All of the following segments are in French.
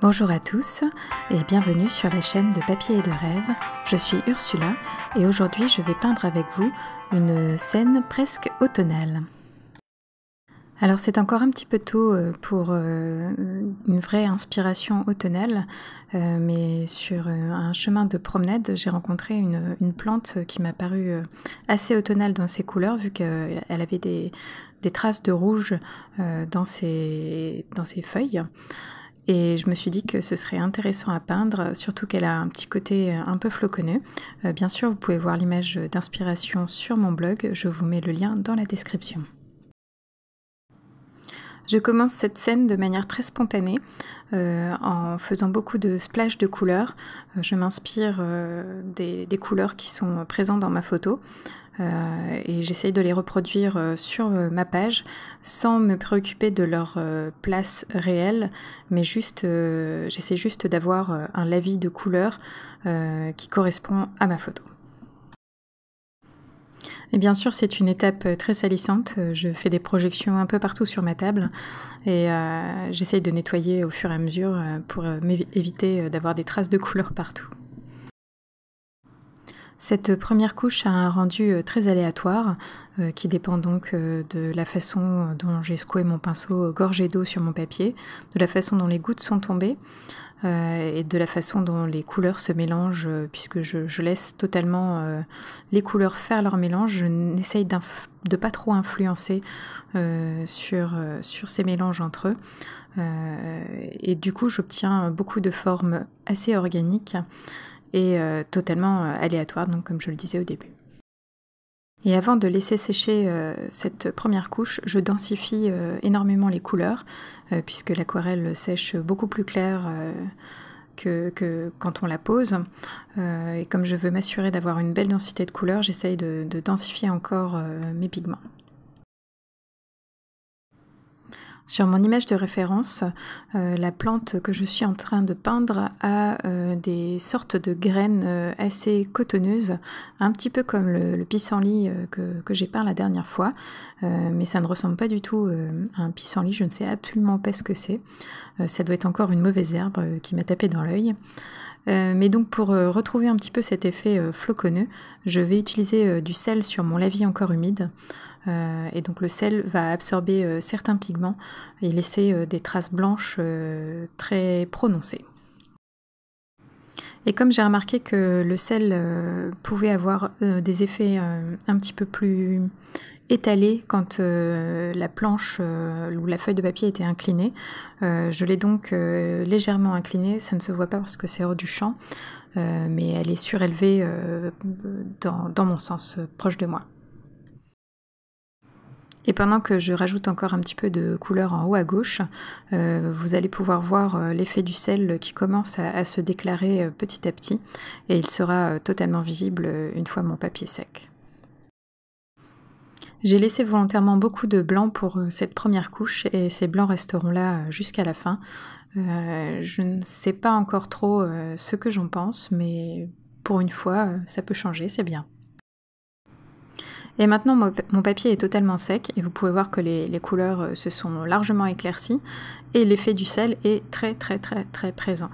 Bonjour à tous et bienvenue sur la chaîne de Papier et de Rêve. Je suis Ursula et aujourd'hui je vais peindre avec vous une scène presque automnale. Alors c'est encore un petit peu tôt pour une vraie inspiration automnale, mais sur un chemin de promenade, j'ai rencontré une plante qui m'a paru assez automnale dans ses couleurs, vu qu'elle avait des traces de rouge dans ses feuilles. Et je me suis dit que ce serait intéressant à peindre, surtout qu'elle a un petit côté un peu floconneux. Bien sûr, vous pouvez voir l'image d'inspiration sur mon blog, je vous mets le lien dans la description. Je commence cette scène de manière très spontanée, en faisant beaucoup de splash de couleurs. Je m'inspire des couleurs qui sont présentes dans ma photo. Et j'essaye de les reproduire sur ma page sans me préoccuper de leur place réelle, mais j'essaie juste d'avoir un lavis de couleurs qui correspond à ma photo. Et bien sûr, c'est une étape très salissante. Je fais des projections un peu partout sur ma table et j'essaye de nettoyer au fur et à mesure pour éviter d'avoir des traces de couleurs partout. Cette première couche a un rendu très aléatoire qui dépend donc de la façon dont j'ai secoué mon pinceau gorgé d'eau sur mon papier, de la façon dont les gouttes sont tombées et de la façon dont les couleurs se mélangent, puisque je laisse totalement les couleurs faire leur mélange. Je n'essaye de pas trop influencer sur ces mélanges entre eux. Et du coup, j'obtiens beaucoup de formes assez organiques et totalement aléatoire, donc comme je le disais au début. Et avant de laisser sécher cette première couche, je densifie énormément les couleurs, puisque l'aquarelle sèche beaucoup plus clair que quand on la pose. Et comme je veux m'assurer d'avoir une belle densité de couleurs, j'essaye de densifier encore mes pigments. Sur mon image de référence, la plante que je suis en train de peindre a des sortes de graines assez cotonneuses, un petit peu comme le pissenlit que j'ai peint la dernière fois, mais ça ne ressemble pas du tout à un pissenlit, je ne sais absolument pas ce que c'est. Ça doit être encore une mauvaise herbe qui m'a tapé dans l'œil. Mais donc pour retrouver un petit peu cet effet floconneux, je vais utiliser du sel sur mon lavis encore humide. Et donc le sel va absorber certains pigments et laisser des traces blanches très prononcées. Et comme j'ai remarqué que le sel pouvait avoir des effets un petit peu plus étalés quand la planche ou la feuille de papier était inclinée, je l'ai donc légèrement inclinée. Ça ne se voit pas parce que c'est hors du champ, mais elle est surélevée dans mon sens, proche de moi. Et pendant que je rajoute encore un petit peu de couleur en haut à gauche, vous allez pouvoir voir l'effet du sel qui commence à se déclarer petit à petit, et il sera totalement visible une fois mon papier sec. J'ai laissé volontairement beaucoup de blanc pour cette première couche, et ces blancs resteront là jusqu'à la fin. Je ne sais pas encore trop ce que j'en pense, mais pour une fois, ça peut changer, c'est bien. Et maintenant, mon papier est totalement sec et vous pouvez voir que les couleurs se sont largement éclaircies et l'effet du sel est très présent.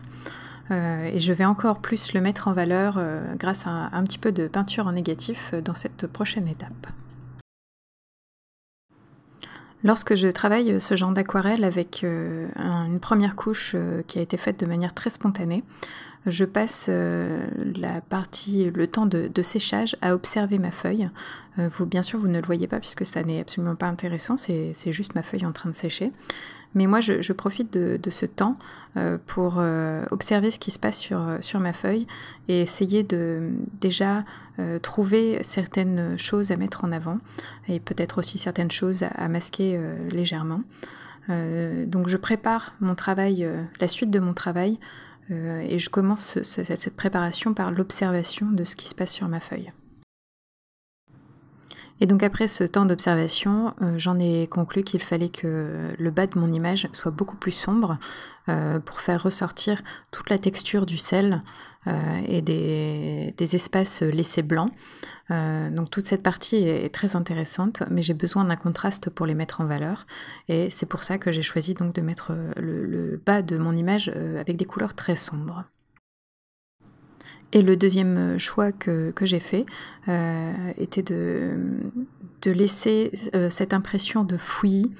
Et je vais encore plus le mettre en valeur grâce à un petit peu de peinture en négatif dans cette prochaine étape. Lorsque je travaille ce genre d'aquarelle avec une première couche qui a été faite de manière très spontanée, je passe le temps de séchage à observer ma feuille. Bien sûr, vous ne le voyez pas puisque ça n'est absolument pas intéressant, c'est juste ma feuille en train de sécher. Mais moi, je profite de ce temps pour observer ce qui se passe sur ma feuille et essayer de déjà trouver certaines choses à mettre en avant et peut-être aussi certaines choses à masquer légèrement. Donc je prépare mon travail, la suite de mon travail, et je commence cette préparation par l'observation de ce qui se passe sur ma feuille. Et donc après ce temps d'observation, j'en ai conclu qu'il fallait que le bas de mon image soit beaucoup plus sombre, pour faire ressortir toute la texture du sel, et des espaces laissés blancs. Donc toute cette partie est très intéressante, mais j'ai besoin d'un contraste pour les mettre en valeur, et c'est pour ça que j'ai choisi donc de mettre, le bas de mon image, avec des couleurs très sombres. Et le deuxième choix que j'ai fait, était de laisser cette impression de fouillis,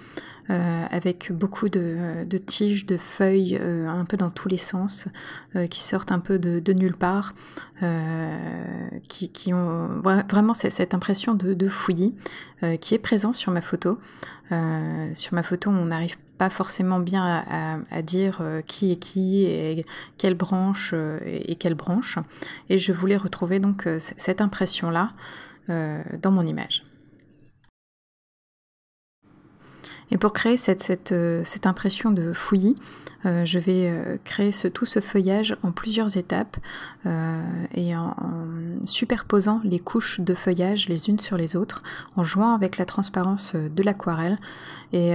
avec beaucoup de tiges, de feuilles, un peu dans tous les sens, qui sortent un peu de nulle part, qui ont vraiment cette impression de fouillis, qui est présent sur ma photo. Sur ma photo, on n'arrive pas forcément bien à dire qui est qui et quelle branche et quelle branche. Et je voulais retrouver donc cette impression-là dans mon image. Et pour créer cette impression de fouillis, je vais créer tout ce feuillage en plusieurs étapes, et en superposant les couches de feuillage les unes sur les autres, en jouant avec la transparence de l'aquarelle. Et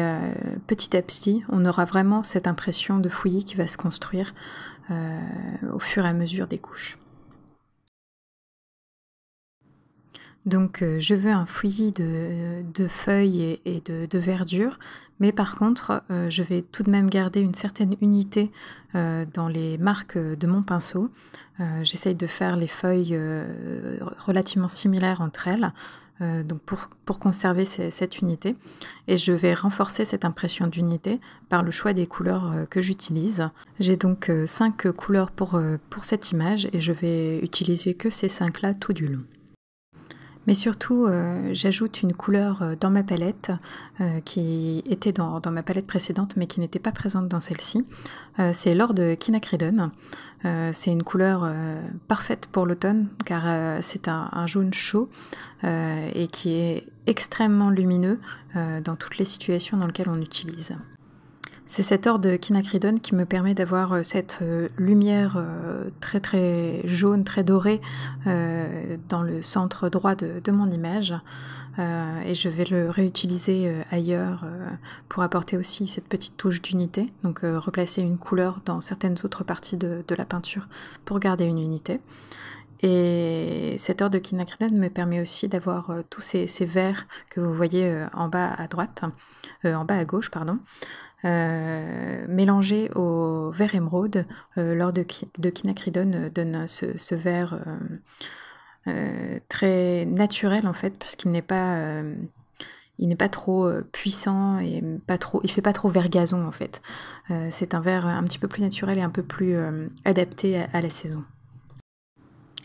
petit à petit, on aura vraiment cette impression de fouillis qui va se construire au fur et à mesure des couches. Donc je veux un fouillis de feuilles et de verdure, mais par contre je vais tout de même garder une certaine unité dans les marques de mon pinceau. J'essaye de faire les feuilles relativement similaires entre elles, donc pour conserver cette unité. Et je vais renforcer cette impression d'unité par le choix des couleurs que j'utilise. J'ai donc 5 couleurs pour cette image, et je vais utiliser que ces 5-là tout du long. Mais surtout, j'ajoute une couleur dans ma palette qui était dans ma palette précédente, mais qui n'était pas présente dans celle-ci. C'est l'or de Quinacridone. C'est une couleur parfaite pour l'automne, car c'est un jaune chaud et qui est extrêmement lumineux dans toutes les situations dans lesquelles on l'utilise. C'est cet or de Quinacridone qui me permet d'avoir cette lumière très très jaune, très dorée dans le centre droit de mon image. Et je vais le réutiliser ailleurs pour apporter aussi cette petite touche d'unité. Donc replacer une couleur dans certaines autres parties de la peinture pour garder une unité. Et cet or de Quinacridone me permet aussi d'avoir tous ces verts que vous voyez en bas à droite, en bas à gauche, pardon. Mélangé au vert émeraude, l'or de Quinacridone donne ce vert très naturel en fait, parce qu'il n'est pas trop puissant et il fait pas trop vert gazon en fait. C'est un vert un petit peu plus naturel et un peu plus adapté à la saison.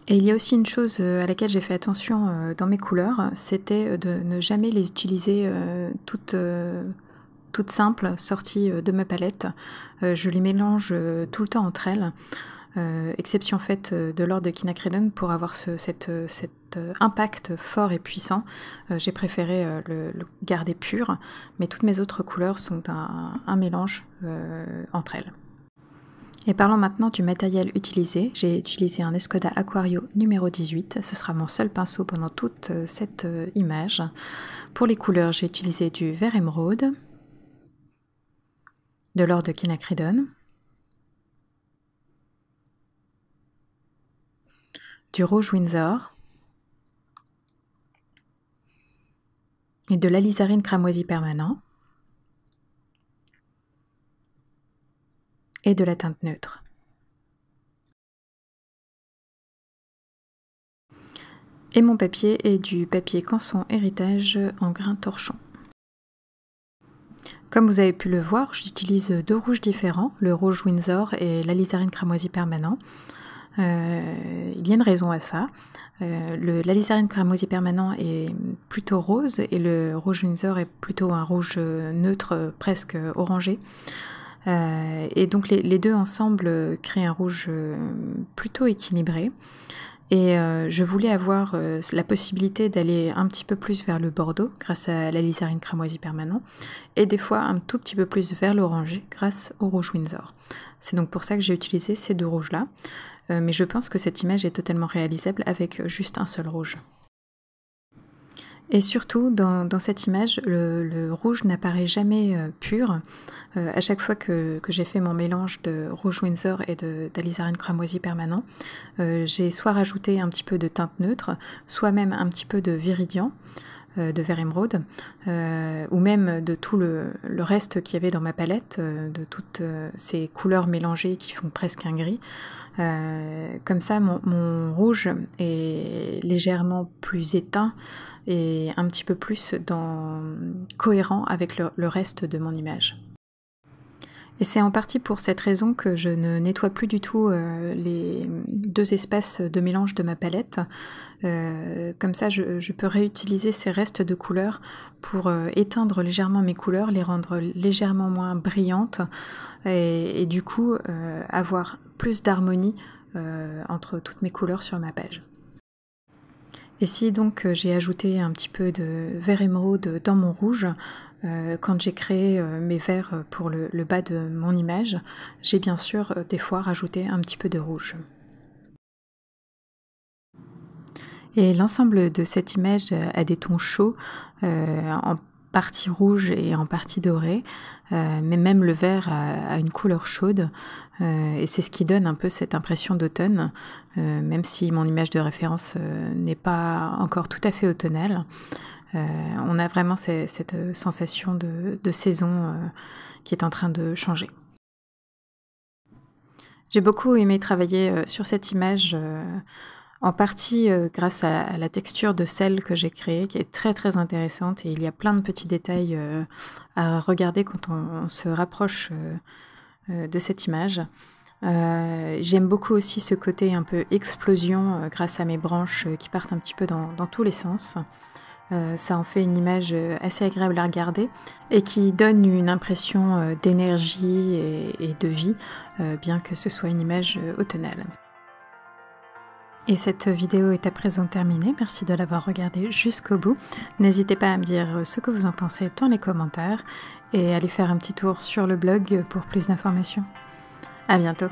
Et il y a aussi une chose à laquelle j'ai fait attention dans mes couleurs, c'était de ne jamais les utiliser toutes simples, sorties de ma palette. Je les mélange tout le temps entre elles, exception faite de l'or de Quinacridone. Pour avoir cet impact fort et puissant, j'ai préféré le garder pur, mais toutes mes autres couleurs sont un mélange entre elles. Et parlons maintenant du matériel utilisé. J'ai utilisé un Escoda Aquario numéro 18, ce sera mon seul pinceau pendant toute cette image. Pour les couleurs, j'ai utilisé du vert émeraude, de l'or de Quinacridone, du rouge Winsor et de l'alizarine cramoisi permanent et de la teinte neutre. Et mon papier est du papier Canson Héritage en grain torchon. Comme vous avez pu le voir, j'utilise 2 rouges différents, le rouge Winsor et l'alizarine cramoisi permanent. Il y a une raison à ça. L'alizarine cramoisi permanent est plutôt rose et le rouge Winsor est plutôt un rouge neutre, presque orangé. Et donc les deux ensemble créent un rouge plutôt équilibré. Et je voulais avoir la possibilité d'aller un petit peu plus vers le bordeaux grâce à l'alizarine cramoisi permanent, et des fois un tout petit peu plus vers l'orangé grâce au rouge Winsor. C'est donc pour ça que j'ai utilisé ces 2 rouges-là, mais je pense que cette image est totalement réalisable avec juste un seul rouge. Et surtout, dans cette image, le rouge n'apparaît jamais pur. À chaque fois que j'ai fait mon mélange de rouge Windsor et d'alizarine cramoisi permanent, j'ai soit rajouté un petit peu de teinte neutre, soit même un petit peu de viridian, de vert émeraude, ou même de tout le reste qu'il y avait dans ma palette, de toutes ces couleurs mélangées qui font presque un gris. Comme ça, mon rouge est légèrement plus éteint et un petit peu plus cohérent avec le reste de mon image. Et c'est en partie pour cette raison que je ne nettoie plus du tout les deux espaces de mélange de ma palette. Comme ça, je peux réutiliser ces restes de couleurs pour éteindre légèrement mes couleurs, les rendre légèrement moins brillantes et du coup avoir plus d'harmonie entre toutes mes couleurs sur ma page. Ici donc j'ai ajouté un petit peu de vert émeraude dans mon rouge. Quand j'ai créé mes verts pour le bas de mon image, j'ai bien sûr des fois rajouté un petit peu de rouge. Et l'ensemble de cette image a des tons chauds, en partie rouge et en partie doré, mais même le vert a une couleur chaude, et c'est ce qui donne un peu cette impression d'automne, même si mon image de référence n'est pas encore tout à fait automnale. On a vraiment cette sensation de saison qui est en train de changer. J'ai beaucoup aimé travailler sur cette image, en partie grâce à la texture de sel que j'ai créée, qui est très très intéressante, et il y a plein de petits détails à regarder quand on se rapproche de cette image. J'aime beaucoup aussi ce côté un peu explosion grâce à mes branches qui partent un petit peu dans tous les sens. Ça en fait une image assez agréable à regarder et qui donne une impression d'énergie et de vie, bien que ce soit une image automnale. Et cette vidéo est à présent terminée, merci de l'avoir regardée jusqu'au bout. N'hésitez pas à me dire ce que vous en pensez dans les commentaires et allez faire un petit tour sur le blog pour plus d'informations. À bientôt!